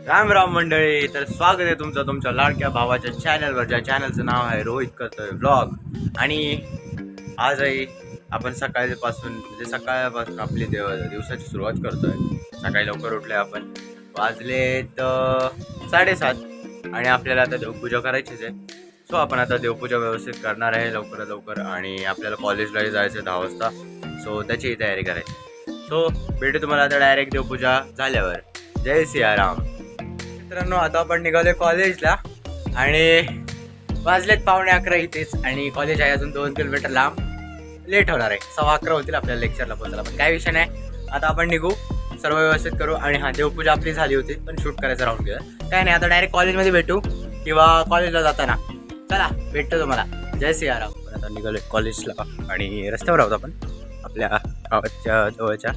राम राम मंडळी. तर स्वागत आहे तुमचं तुमच्या लाडक्या भावाच्या चॅनलवर, ज्या चॅनलचं नाव आहे रोहित करतोय व्लॉग. आणि आजही आपण सकाळपासून आपली दिवसाची सुरुवात करतोय. सकाळी लवकर उठले आपण, वाजलेत 7:30 आणि आपल्याला आता देवपूजा करायचीच आहे. सो आपण आता देवपूजा व्यवस्थित करणार आहे लवकरात लवकर. आणि आपल्याला कॉलेजलाही जायचं आहे 10 वाजता. सो त्याचीही तयारी करायची. सो भेटू तुम्हाला आता डायरेक्ट देवपूजा झाल्यावर. जय सियाराम. मित्रांनो, आता आपण निघालोय कॉलेजला आणि वाजलेत 11:15 इथेच. आणि कॉलेज आहे अजून 2 किलोमीटर लांब. लेट होणार आहे, 11:15 होतील आपल्याला लेक्चरला पोहोचायला. पण काही विषय नाही, आता आपण निघू, सर्व व्यवस्थित करू. आणि हा, देवपूजा आपली झाली होती पण शूट करायचं राहून गेलं. काय नाही, आता डायरेक्ट कॉलेजमध्ये भेटू किंवा कॉलेजला जाताना. चला भेटतो तुम्हाला. जय सियाराम. पण आता निघालोय कॉलेजला आणि रस्त्यावर आहोत आपण आपल्या गावाच्या जवळच्या.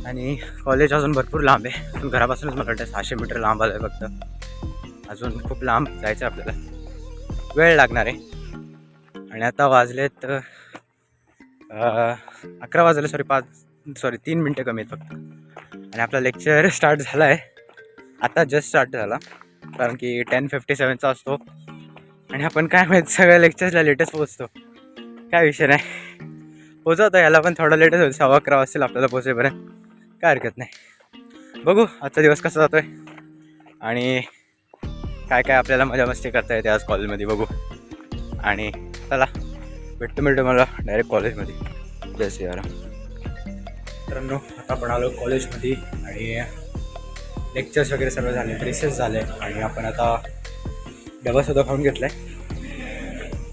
आणि कॉलेज अजून भरपूर लांब आहे. अजून घरापासूनच मला वाटतं 600 मीटर लांब आलं आहे फक्त. अजून खूप लांब जायचं आपल्याला, वेळ लागणार आहे. आणि आता वाजलेत 11 वाजले. 3 मिनटं कमी आहेत फक्त. आणि आपला लेक्चर स्टार्ट झाला आहे आता, जस्ट स्टार्ट झाला. कारण की 10:57चा असतो. आणि आपण काय माहीत सगळ्या लेक्चर्सला लेटेस्ट पोहोचतो. काय विषय नाही, पोहोचवतो. याला पण थोडं लेटच होईल, 11:15 वाजतील आपल्याला पोहोचेपर्यंत. काय हरकत नाही. बघू आजचा दिवस कसा जातोय आणि काय काय आपल्याला मजा मस्ती करता येते आज कॉलेजमध्ये, बघू. आणि चला भेटतो मला डायरेक्ट कॉलेजमध्ये. जय सियाराम. मित्रांनो, आता आपण आलो कॉलेजमध्ये आणि लेक्चर्स वगैरे सर्व झाले, रिसेस झाले. आणि आपण आता डबासुद्धा खाऊन घेतला आहे.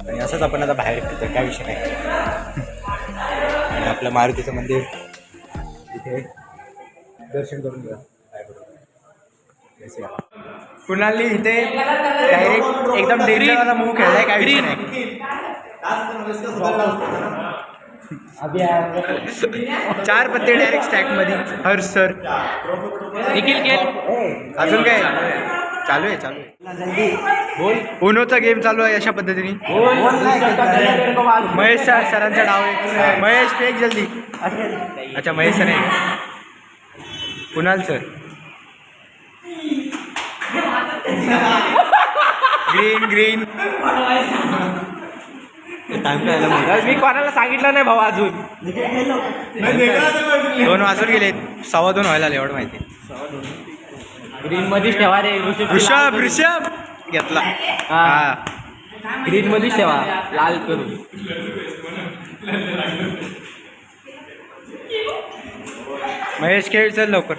आणि असंच आपण आता बाहेर फिरतो, काय विषय नाही. आणि आपलं मारुतीचं मंदिर इथे दर्शन करून घ्या. कुणाली इथे डायरेक्ट एकदम डेंजरवाला मूव खेळलाय, काय विषय नाही. 4 पत्ते डायरेक्ट स्टॅक मध्ये. हर्ष सर निखिल खेळ. अजून काय चालू आहे बोल. उनोचा गेम चालू आहे अशा पद्धतीने. महेश सरांचा डाव आहे. महेश फेक जल्दी. अच्छा, महेश सर आहे. कुणाल सर. ग्रीन मी कोणाला सांगितलं नाही भाऊ अजून. 2 वाजून गेले, 2:15 व्हायला आले, एवढं माहिती. ग्रीन मध्येच ठेवा रे. ऋषभ घेतला. हा, ग्रीन मध्येच ठेवा, लाल करून. महेश खेळ, चल लवकर.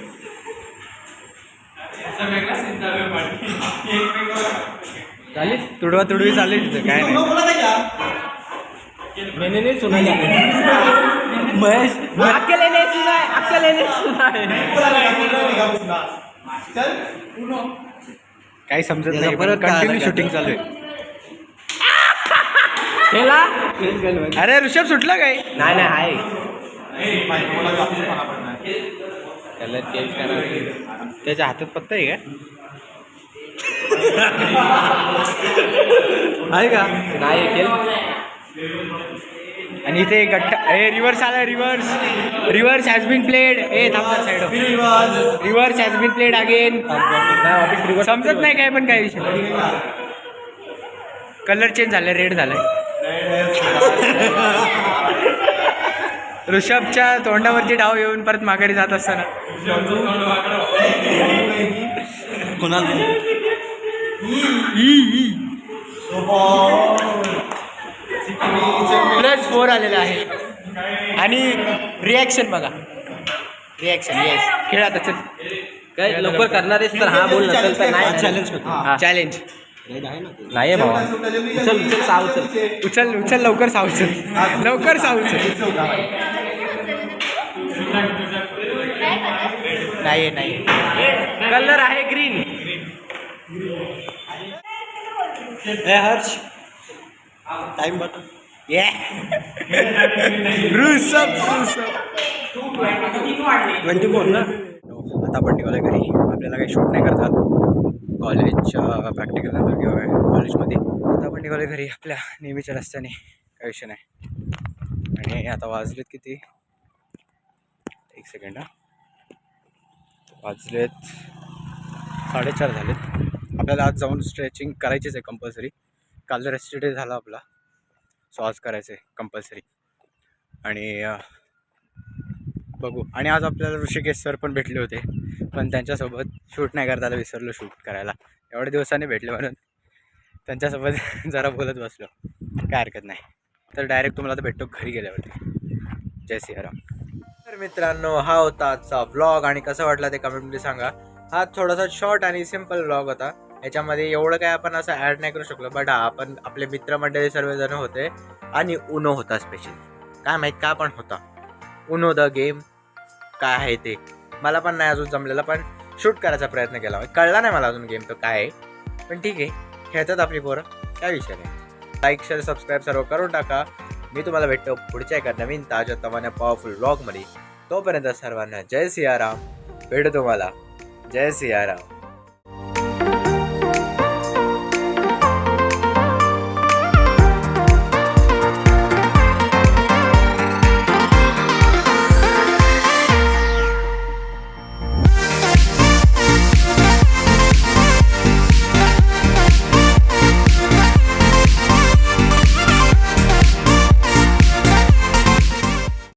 चालेल, तुडवा तुडवी चालेल तिथं, काय नाही. मैंने सुना महेश अकेले नहीं सुना काही समजत नाही, कंटिन्यू शूटिंग चालू आहे. अरे ऋषभ सुटला काय? नाही आहे. कलर चेंज करा. त्याच्या हातात पत्ता आहे का? नाही खेळ. आणि इथे गट्टा रिव्हर्स आला. Reverse has been played. थांबा side. Reverse has been played again. समजत नाही काय, पण काय विषय. कलर चेंज झालाय, रेड झालाय. ऋषभच्या तोंडावरती डाव येऊन परत माघारी जात असताना +4 आलेला आहे. आणि रिॲक्शन बघा, रिॲक्शन. येस, खेळा आता. चल काय लवकर करणार आहेस तर हा बोल, नसेल तर नाही. चॅलेंज नाही भावा. उचल लवकर. लवकर नाही. कलर आहे ग्रीन. हर्ष टाइम बता. ऋषभ 24 ना. आता आपण निघालोय घरी. आपल्याला काही शूट नाही करतात कॉलेज प्रॅक्टिकल नंतर किंवा कॉलेजमध्ये. आता आपण निघालोय घरी आपल्या नेहमीच्या रस्त्याने, काही विषय नाही. आणि आता वाजलेत किती, एक सेकंड. वाजलेत 4:30 झालेत. आपल्याला आज जाऊन स्ट्रेचिंग करायचीच आहे कंपल्सरी. काल रेस्ट डे झाला आपला, सो आज करायचं आहे कंपल्सरी. आणि बघू. आणि आज आपल्याला ऋषिकेश सर पण भेटले होते, पण त्यांच्यासोबत शूट नाही करता आलं, विसरलो शूट करायला. एवढ्या दिवसांनी भेटले म्हणून त्यांच्यासोबत जरा बोलत बसलो. काय हरकत नाही. तर डायरेक्ट तुम्हाला तर भेटतो घरी गेल्यावरती. जय सियाराम. तर मित्रांनो, हा होता आजचा व्लॉग आणि कसा वाटला ते कमेंटमध्ये सांगा. हा थोडासा शॉर्ट आणि सिम्पल व्लॉग होता. याच्यामध्ये एवढं काय आपण असं ॲड नाही करू शकलो, बट आपण आपले मित्रमंडळी सर्वजण होते आणि उनो होता स्पेशल. काय माहीत काय पण होता उनो द गेम काय आहे ते मला पण नाही अजून जमलेलं, पण शूट करायचा प्रयत्न केला. कळला नाही मला अजून गेम तो काय आहे, पण ठीक आहे, खेळतात आपली पोरं, काय विषय नाही. लाईक शेअर सबस्क्राईब सर्व करून टाका. मी तुम्हाला भेटतो पुढच्या एका नवीन ताज्या तवान्या पॉवरफुल व्लॉगमध्ये. तोपर्यंत सर्वांना जय सियाराम. भेटू तुम्हाला. जय सियाराम.